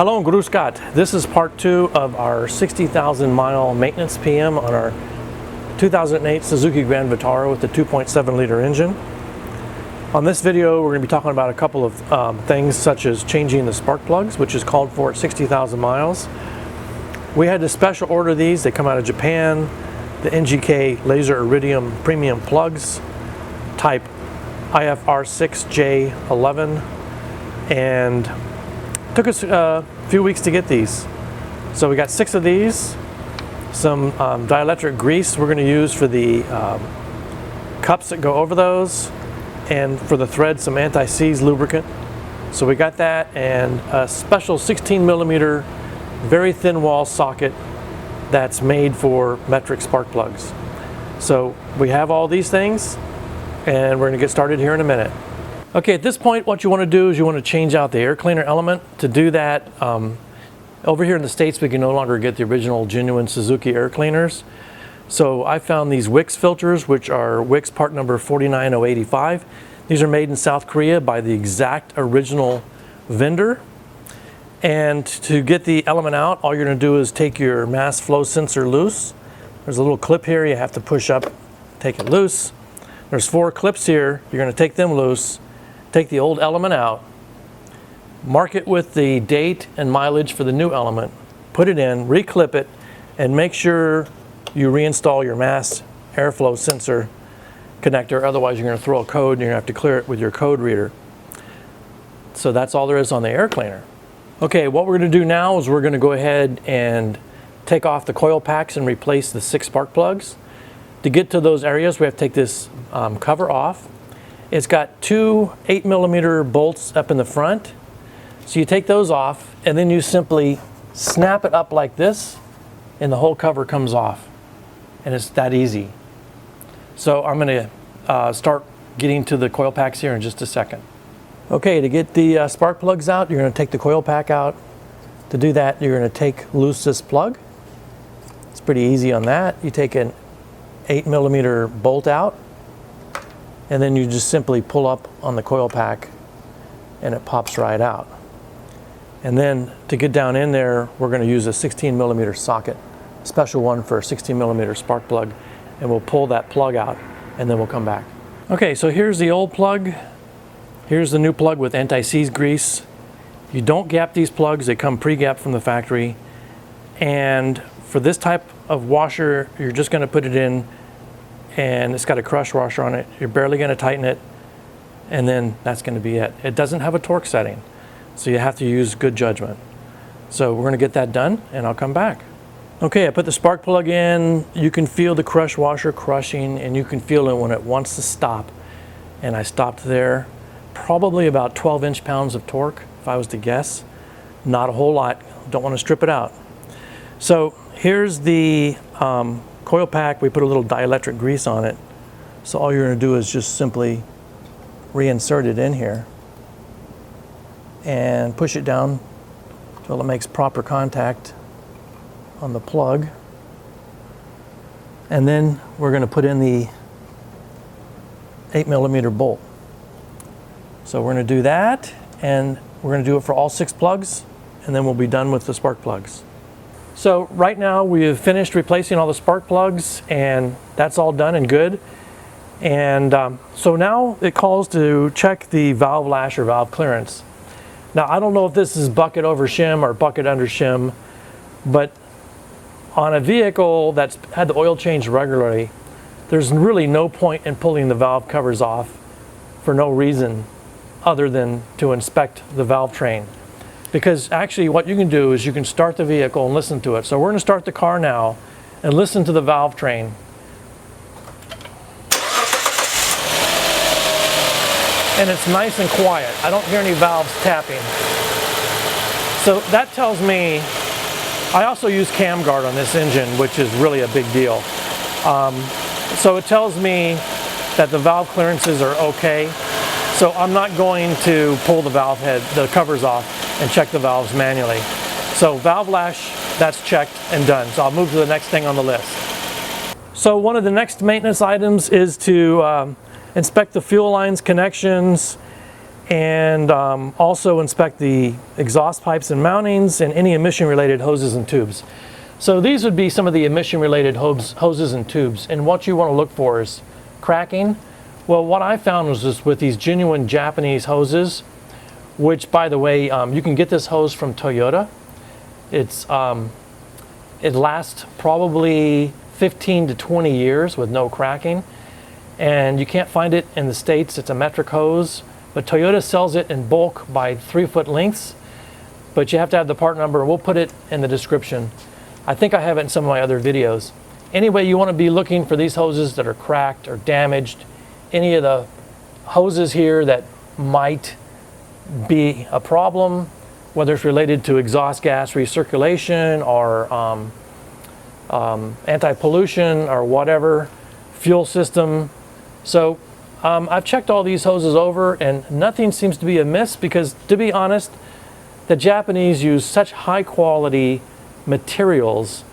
Hello, Grüß Gott. This is part 2 of our 60,000 mile maintenance PM on our 2008 Suzuki Grand Vitara with the 2.7 liter engine. On this video, we're going to be talking about a couple of things such as changing the spark plugs, which is called for at 60,000 miles. We had to special order these. They come out of Japan. The NGK Laser Iridium Premium plugs, type IFR6J11, and took us a few weeks to get these. So we got 6 of these, some dielectric grease we're going to use for the cups that go over those, and for the thread some anti-seize lubricant. So we got that, and a special 16 millimeter very thin wall socket that's made for metric spark plugs. So we have all these things, and we're going to get started here in a minute. Okay, at this point what you want to do is you want to change out the air cleaner element. To do that, over here in the States we can no longer get the original genuine Suzuki air cleaners. So I found these Wix filters, which are Wix part number 49085. These are made in South Korea by the exact original vendor. And to get the element out, all you're going to do is take your mass flow sensor loose. There's a little clip here you have to push up, take it loose. There's 4 clips here. You're going to take them loose. Take the old element out, mark it with the date and mileage for the new element, put it in, reclip it, and make sure you reinstall your mass airflow sensor connector. Otherwise you're going to throw a code and you're going to have to clear it with your code reader. So that's all there is on the air cleaner. Okay, what we're going to do now is we're going to go ahead and take off the coil packs and replace the 6 spark plugs. To get to those areas, we have to take this cover off. It's got 2 8 millimeter bolts up in the front. So you take those off and then you simply snap it up like this and the whole cover comes off. And it's that easy. So I'm going to start getting to the coil packs here in just a second. Okay, to get the spark plugs out, you're going to take the coil pack out. To do that, you're going to take loose this plug. It's pretty easy on that. You take an 8 millimeter bolt out, and then you just simply pull up on the coil pack and it pops right out. And then to get down in there, we're going to use a 16 millimeter socket, a special one for a 16 millimeter spark plug, and we'll pull that plug out and then we'll come back. Okay, so here's the old plug. Here's the new plug with anti-seize grease. You don't gap these plugs, they come pre-gapped from the factory. And for this type of washer, you're just going to put it in, and it's got a crush washer on it. You're barely going to tighten it, and then that's going to be it. It doesn't have a torque setting, so you have to use good judgment. So we're going to get that done, and I'll come back. Okay, I put the spark plug in. You can feel the crush washer crushing, and you can feel it when it wants to stop. And I stopped there. Probably about 12 inch-pounds of torque, if I was to guess. Not a whole lot. Don't want to strip it out. So here's the coil pack. We put a little dielectric grease on it. So all you're going to do is just simply reinsert it in here and push it down until it makes proper contact on the plug. And then we're going to put in the 8 millimeter bolt. So we're going to do that, and we're going to do it for all 6 plugs, and then we'll be done with the spark plugs. So right now we have finished replacing all the spark plugs, and that's all done and good. And so now it calls to check the valve lash or valve clearance. Now I don't know if this is bucket over shim or bucket under shim, but on a vehicle that's had the oil changed regularly, there's really no point in pulling the valve covers off for no reason other than to inspect the valve train. Because actually what you can do is you can start the vehicle and listen to it. So we're going to start the car now and listen to the valve train. And it's nice and quiet. I don't hear any valves tapping. So that tells me, I also use cam guard on this engine, which is really a big deal. So it tells me that the valve clearances are okay. So I'm not going to pull the valve head, the covers off, and check the valves manually. So valve lash, that's checked and done. So I'll move to the next thing on the list. So one of the next maintenance items is to inspect the fuel lines connections and also inspect the exhaust pipes and mountings and any emission-related hoses and tubes. So these would be some of the emission-related hoses and tubes. And what you want to look for is cracking. Well, what I found was just with these genuine Japanese hoses, which, by the way, you can get this hose from Toyota. It lasts probably 15 to 20 years with no cracking. And you can't find it in the States. It's a metric hose. But Toyota sells it in bulk by 3-foot lengths. But you have to have the part number. We'll put it in the description. I think I have it in some of my other videos. Anyway, you want to be looking for these hoses that are cracked or damaged. Any of the hoses here that might be a problem, whether it's related to exhaust gas recirculation or anti-pollution or whatever, fuel system. So I've checked all these hoses over and nothing seems to be amiss because, to be honest, the Japanese use such high quality materials.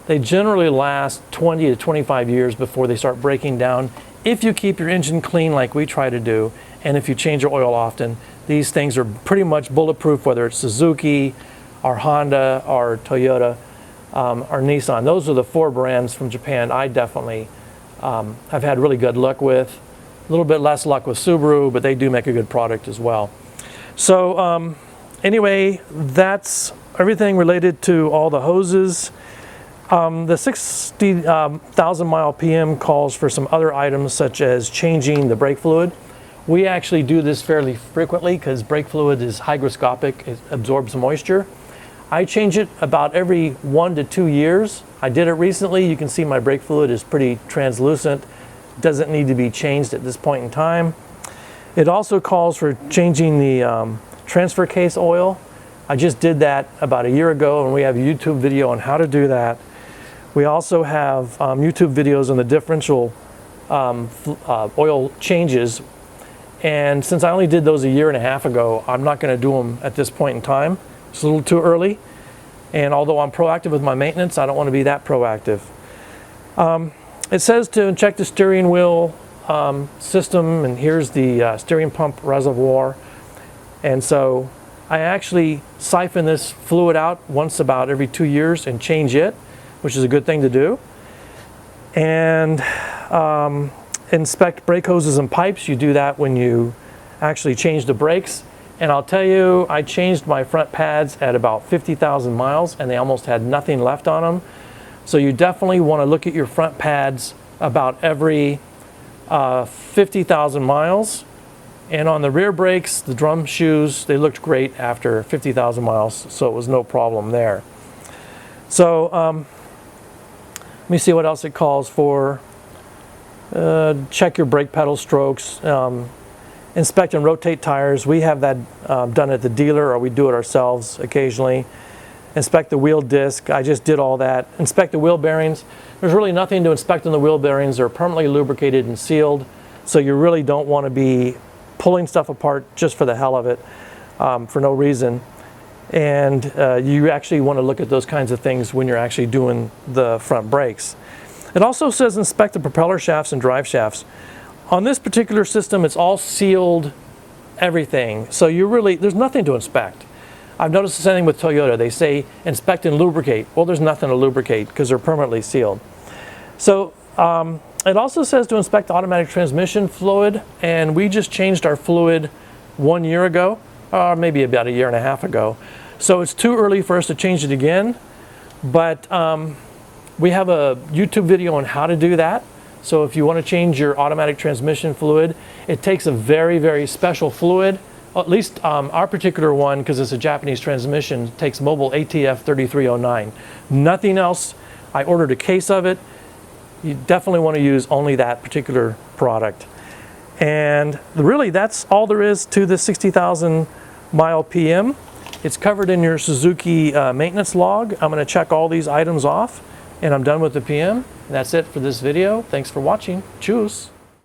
They generally last 20 to 25 years before they start breaking down. If you keep your engine clean like we try to do, and if you change your oil often, these things are pretty much bulletproof, whether it's Suzuki or Honda or Toyota or Nissan. Those are the 4 brands from Japan I definitely have had really good luck with. A little bit less luck with Subaru, but they do make a good product as well. So anyway, that's everything related to all the hoses. The 60,000 mile PM calls for some other items such as changing the brake fluid. We actually do this fairly frequently because brake fluid is hygroscopic, it absorbs moisture. I change it about every 1 to 2 years. I did it recently. You can see my brake fluid is pretty translucent. Doesn't need to be changed at this point in time. It also calls for changing the transfer case oil. I just did that about a year ago, and we have a YouTube video on how to do that. We also have YouTube videos on the differential oil changes. And since I only did those a year and a half ago, I'm not going to do them at this point in time. It's a little too early. And although I'm proactive with my maintenance, I don't want to be that proactive. It says to check the steering wheel system, and here's the steering pump reservoir. And so I actually siphon this fluid out once about every 2 years and change it, which is a good thing to do. And inspect brake hoses and pipes. You do that when you actually change the brakes. And I'll tell you, I changed my front pads at about 50,000 miles and they almost had nothing left on them. So you definitely want to look at your front pads about every 50,000 miles. And on the rear brakes, the drum shoes, they looked great after 50,000 miles, so it was no problem there. So let me see what else it calls for. Check your brake pedal strokes. Inspect and rotate tires. We have that done at the dealer, or we do it ourselves occasionally. Inspect the wheel disc. I just did all that. Inspect the wheel bearings. There's really nothing to inspect on the wheel bearings. They're permanently lubricated and sealed, so you really don't want to be pulling stuff apart just for the hell of it, for no reason. And you actually want to look at those kinds of things when you're actually doing the front brakes. It also says inspect the propeller shafts and drive shafts. On this particular system, it's all sealed, everything. So there's nothing to inspect. I've noticed the same thing with Toyota. They say inspect and lubricate. Well, there's nothing to lubricate because they're permanently sealed. So it also says to inspect automatic transmission fluid, and we just changed our fluid 1 year ago, or maybe about a year and a half ago. So it's too early for us to change it again, but we have a YouTube video on how to do that. So if you want to change your automatic transmission fluid, it takes a very, very special fluid. At least our particular one, because it's a Japanese transmission, takes Mobil ATF 3309. Nothing else. I ordered a case of it. You definitely want to use only that particular product. And really, that's all there is to the 60,000 mile PM. It's covered in your Suzuki maintenance log. I'm going to check all these items off, and I'm done with the PM. And that's it for this video. Thanks for watching. Tschüss.